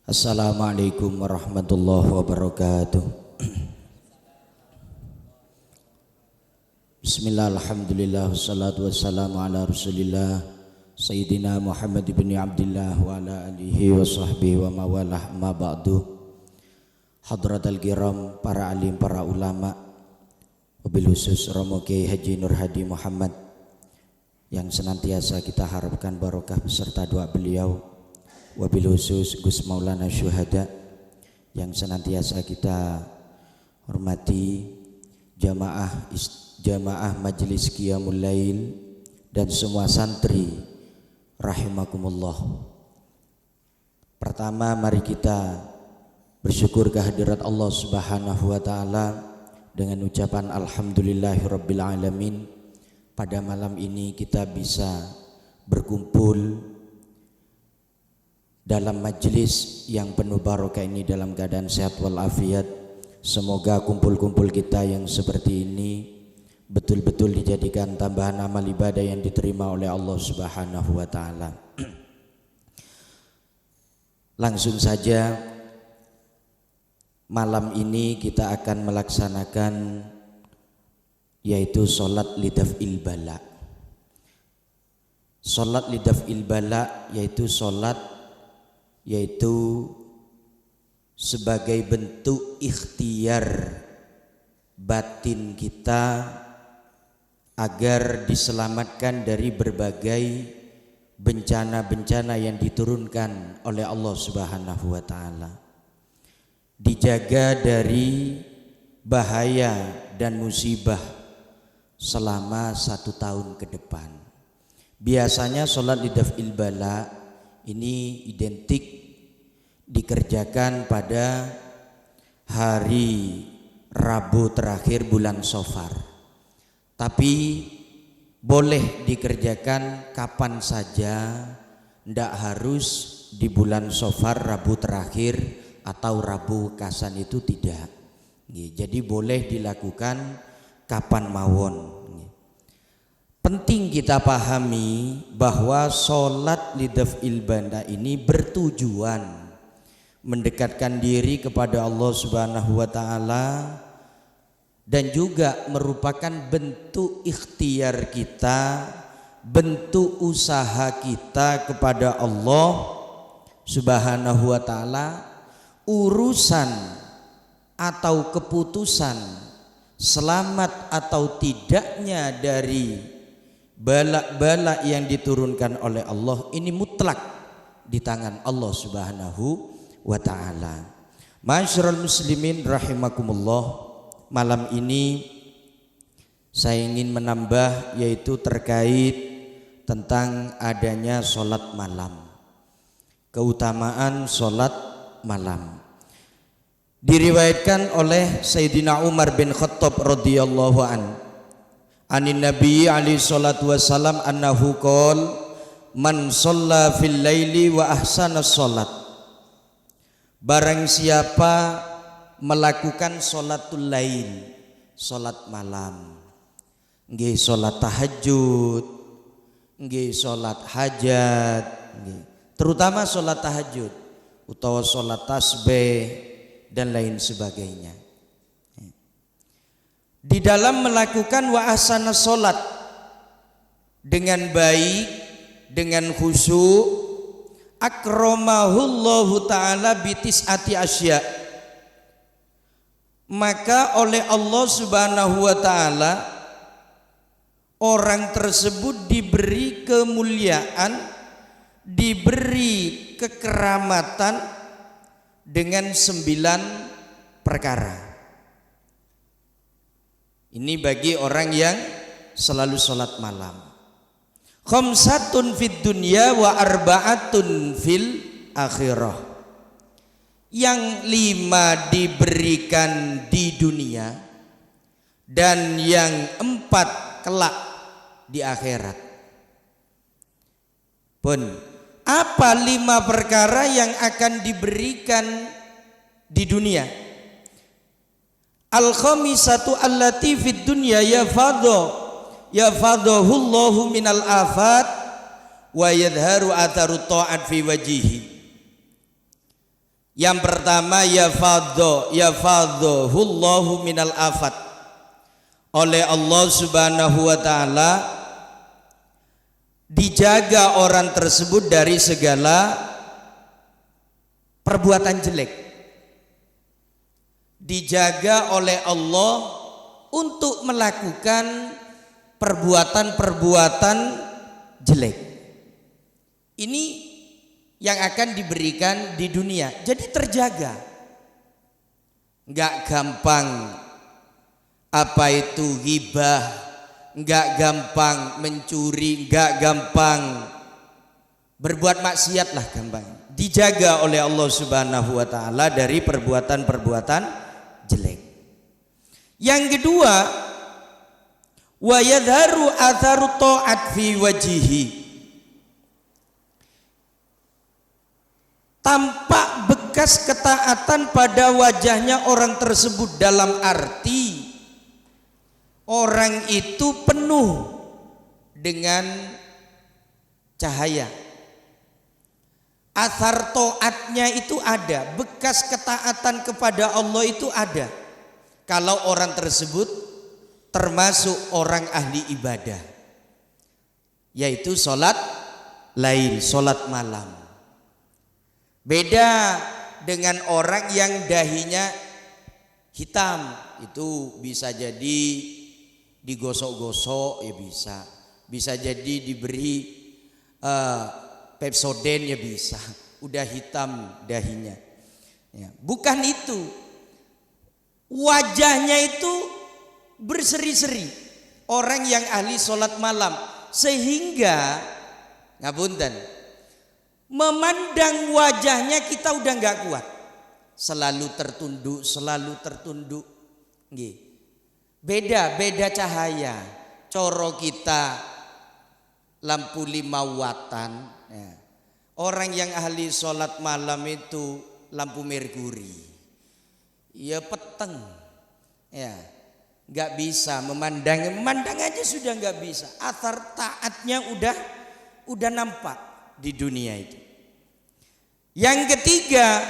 Assalamualaikum warahmatullahi wabarakatuh. Bismillah, alhamdulillah, wassalatu wassalamu ala rasulillah Sayyidina Muhammad ibn Abdillah wa ala alihi wa sahbihi wa mawalah ma ba'du. Hadratal kiram, para alim, para ulama, wabil khusus Romo Kiai Haji Nur Hadi Muhammad yang senantiasa kita harapkan barokah beserta doa beliau, wabil khusus Gus Maulana Syuhada yang senantiasa kita hormati, jamaah majelis Qiyamul Lail dan semua santri rahimakumullah. Pertama, mari kita bersyukur kehadirat Allah Subhanahu wa taala dengan ucapan alhamdulillahirabbil alamin. Pada malam ini kita bisa berkumpul dalam majelis yang penuh barokah ini dalam keadaan sehat walafiat. Semoga kumpul-kumpul kita yang seperti ini betul-betul dijadikan tambahan amal ibadah yang diterima oleh Allah Subhanahu wa taala. Langsung saja, malam ini kita akan melaksanakan yaitu sholat lidaf'il bala. Sholat lidaf'il bala yaitu sebagai bentuk ikhtiar batin kita agar diselamatkan dari berbagai bencana-bencana yang diturunkan oleh Allah Subhanahu wa taala. Dijaga dari bahaya dan musibah selama 1 tahun ke depan. Biasanya sholat lidaf'il bala ini identik dikerjakan pada hari Rabu terakhir bulan Safar. Tapi boleh dikerjakan kapan saja, tidak harus di bulan Safar Rabu terakhir atau Rabu Kasan, itu tidak. Jadi boleh dilakukan kapan mawon. Penting kita pahami bahwa sholat lidaf'il bala ini bertujuan mendekatkan diri kepada Allah Subhanahu wa taala dan juga merupakan bentuk ikhtiar kita, bentuk usaha kita kepada Allah Subhanahu wa taala. Urusan atau keputusan selamat atau tidaknya dari bala-bala yang diturunkan oleh Allah ini mutlak di tangan Allah Subhanahu wa ta'ala. Ma'asyiral muslimin rahimakumullah, malam ini saya ingin menambah yaitu terkait tentang adanya sholat malam, keutamaan sholat malam. Diriwayatkan oleh Sayyidina Umar bin Khattab radhiyallahu anin Nabi alaihi salatu wassalam annahu qol man shalla fil laili wa ahsana sholat. Barang siapa melakukan sholatul lail, sholat malam, nggih sholat tahajud, nggih sholat hajat, nggih, terutama sholat tahajud utawa sholat tasbih dan lain sebagainya. Di dalam melakukan wa ahsana sholat dengan baik, dengan khusyuk, akramahullahu ta'ala bitis'ati asya, maka oleh Allah Subhanahu wa ta'ala orang tersebut diberi kemuliaan, diberi kekeramatan dengan 9 perkara. Ini bagi orang yang selalu sholat malam. Khamsatun fid dunya wa arba'atun fil akhirah. Yang 5 diberikan di dunia dan yang 4 kelak di akhirat. Pun apa 5 perkara yang akan diberikan di dunia? Al-khamisatu allati fid dunya yafadhahullahu minal afat wa yadharu atharu ta'at fi wajihi. Yang pertama yafadhuhullahu minal afat. Oleh Allah Subhanahu wa taala dijaga orang tersebut dari segala perbuatan jelek. Dijaga oleh Allah untuk melakukan perbuatan-perbuatan jelek. Ini yang akan diberikan di dunia. Jadi terjaga. Enggak gampang apa itu ghibah, enggak gampang mencuri, enggak gampang berbuat maksiat lah gampang. Dijaga oleh Allah Subhanahu wa taala dari perbuatan-perbuatan jelek. Yang kedua, wa yadharu atharu ta'at fi wajihi. Tampak bekas ketaatan pada wajahnya orang tersebut, dalam arti orang itu penuh dengan cahaya. Athar taatnya itu ada, bekas ketaatan kepada Allah itu ada. Kalau orang tersebut termasuk orang ahli ibadah, yaitu sholat lail, sholat malam. Beda dengan orang yang dahinya hitam, itu bisa jadi digosok-gosok ya bisa jadi diberi Pepsoden ya bisa, udah hitam dahinya ya. Bukan itu, wajahnya itu berseri-seri, orang yang ahli sholat malam, sehingga ngapunten memandang wajahnya kita udah nggak kuat, selalu tertunduk nggih. Beda cahaya. Coro kita lampu 5 watan ya. Orang yang ahli sholat malam itu lampu merkuri ya, peteng ya, nggak bisa memandang aja sudah nggak bisa. Athar taatnya udah nampak di dunia itu. Yang ketiga,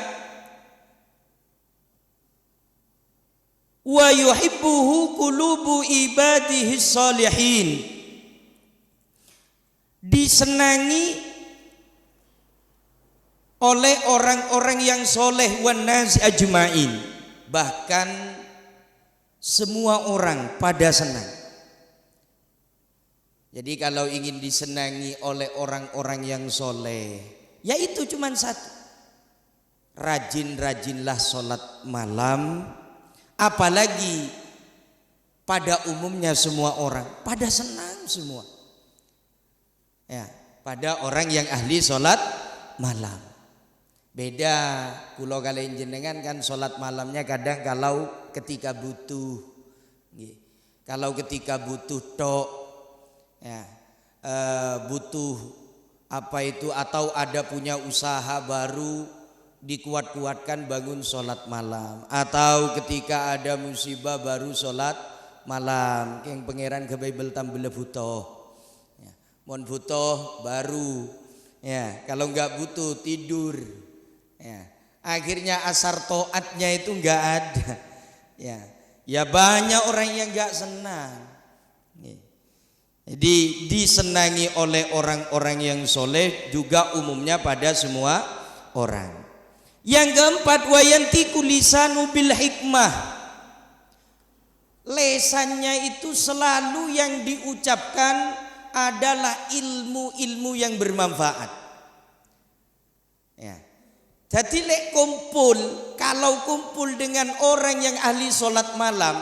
wa yuhibbuhu qulubu ibadihi sholihin. Disenangi oleh orang-orang yang soleh, wan nas ajmain, bahkan semua orang pada senang. Jadi kalau ingin disenangi oleh orang-orang yang soleh, yaitu cuma satu, rajin-rajinlah sholat malam. Apalagi pada umumnya semua orang pada senang semua ya, pada orang yang ahli sholat malam. Beda kulo kalian jenengan kan sholat malamnya kadang kalau ketika butuh, kalau ketika butuh tok ya, butuh apa itu, atau ada punya usaha baru dikuat-kuatkan bangun sholat malam, atau ketika ada musibah baru sholat malam. Yang pangeran ke Bible tambah butuh ya, mon butuh baru ya, kalau nggak butuh tidur ya. Akhirnya asar toatnya itu nggak ada ya banyak orang yang nggak senang. Jadi disenangi oleh orang-orang yang soleh juga umumnya pada semua orang. Yang keempat, wayantiku lisanu bil hikmah. Lesannya itu selalu yang diucapkan adalah ilmu-ilmu yang bermanfaat ya. Jadi kalau kumpul dengan orang yang ahli sholat malam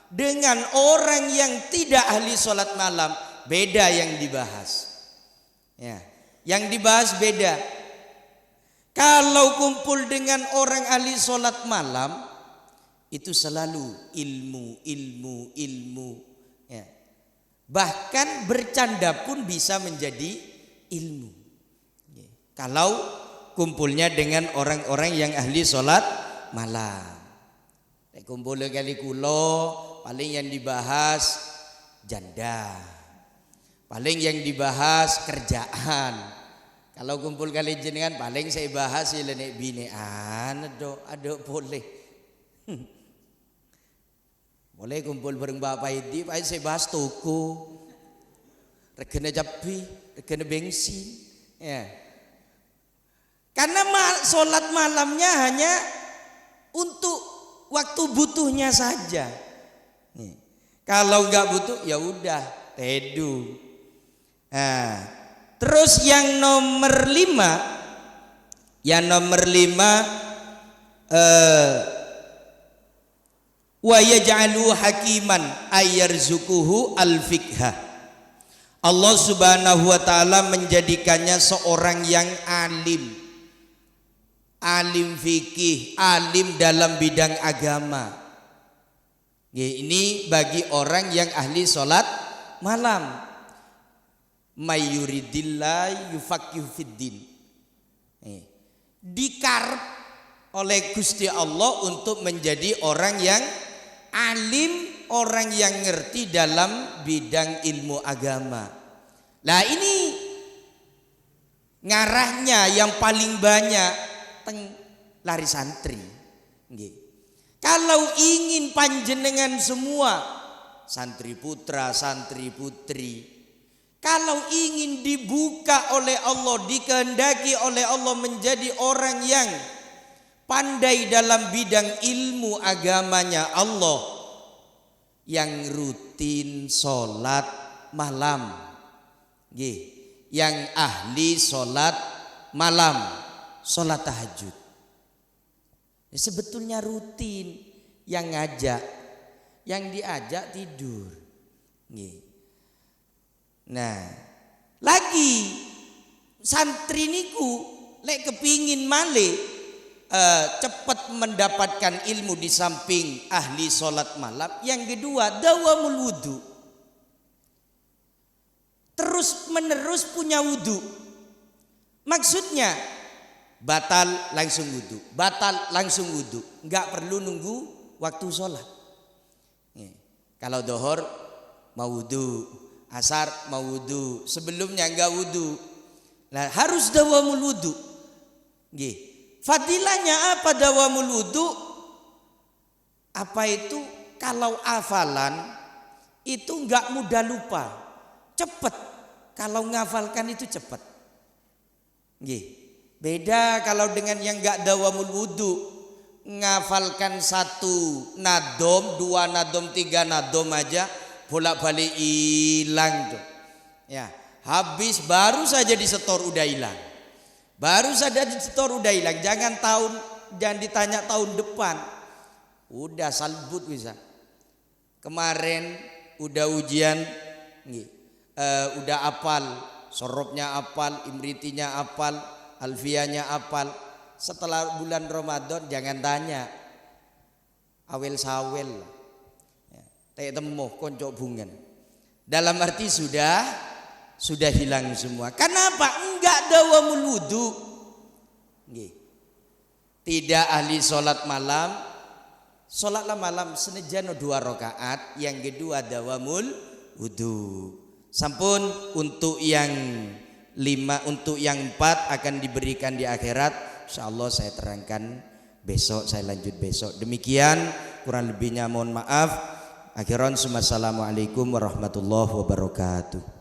dengan orang yang tidak ahli sholat malam, beda yang dibahas ya. Yang dibahas beda. Kalau kumpul dengan orang ahli sholat malam, itu selalu ilmu ya. Bahkan bercanda pun bisa menjadi ilmu kalau kumpulnya dengan orang-orang yang ahli sholat malam. Kumpul kali kulo, paling yang dibahas janda, paling yang dibahas kerjaan. Kalau kumpul kali jenengan paling saya bahas ya nek binean ado boleh. Boleh kumpul bareng Bapak Idi, Pak saya bahas toko. Regane cabai, regane bensin, ya. Karena sholat malamnya hanya untuk waktu butuhnya saja. Kalau nggak butuh ya udah teduh. Nah, terus yang nomor 5, wa yaj'alu hakiman ayarzukuhu al-fiqha. Allah Subhanahu wa taala menjadikannya seorang yang alim fikih, alim dalam bidang agama. Ini bagi orang yang ahli sholat malam. Mayyuridillah yufaqihu fiddin. Dikarep oleh Gusti Allah untuk menjadi orang yang alim, orang yang ngerti dalam bidang ilmu agama. Nah ini ngarahnya yang paling banyak lari santri. Kalau ingin panjenengan semua santri putra, santri putri, kalau ingin dibuka oleh Allah, dikehendaki oleh Allah menjadi orang yang pandai dalam bidang ilmu agamanya Allah, yang rutin sholat malam, yang ahli sholat malam, sholat tahajud. Sebetulnya rutin, yang ngajak, yang diajak tidur. Nah, lagi santri niku lek kepingin malih cepat mendapatkan ilmu di samping ahli sholat malam, yang kedua dawamul wudu, terus menerus punya wudu. Maksudnya batal langsung wudu, batal langsung wudu, nggak perlu nunggu waktu sholat. Kalau dohor mau wudu, asar mau wudu, sebelumnya nggak wudu. Nah harus dawamul wudu. Fadilahnya apa dawamul wudu? Apa itu? Kalau hafalan itu nggak mudah lupa, cepet. Kalau ngafalkan itu cepet. Beda kalau dengan yang nggak dawamul wudu, ngafalkan 1 nadom, 2 nadom, 3 nadom aja bolak-balik hilang tuh. Ya, habis baru saja disetor udah hilang. Baru saja disetor udah hilang. Jangan ditanya tahun depan. Udah salbut bisa. Kemarin udah ujian, udah apal, sorobnya apal, imritinya apal, alfianya apal. Setelah bulan Ramadan jangan tanya, awel sawel, teh temuh konco bungan. Dalam arti sudah hilang semua. Kenapa? Enggak dawamul wudu. Tidak ahli sholat malam. Sholatlah malam senajan 2 rakaat, yang kedua dawamul wudu. Sampun untuk yang 5, untuk yang 4 akan diberikan di akhirat. Insyaallah saya terangkan besok, saya lanjut besok. Demikian, kurang lebihnya mohon maaf. Akhiran, assalamualaikum warahmatullahi wabarakatuh.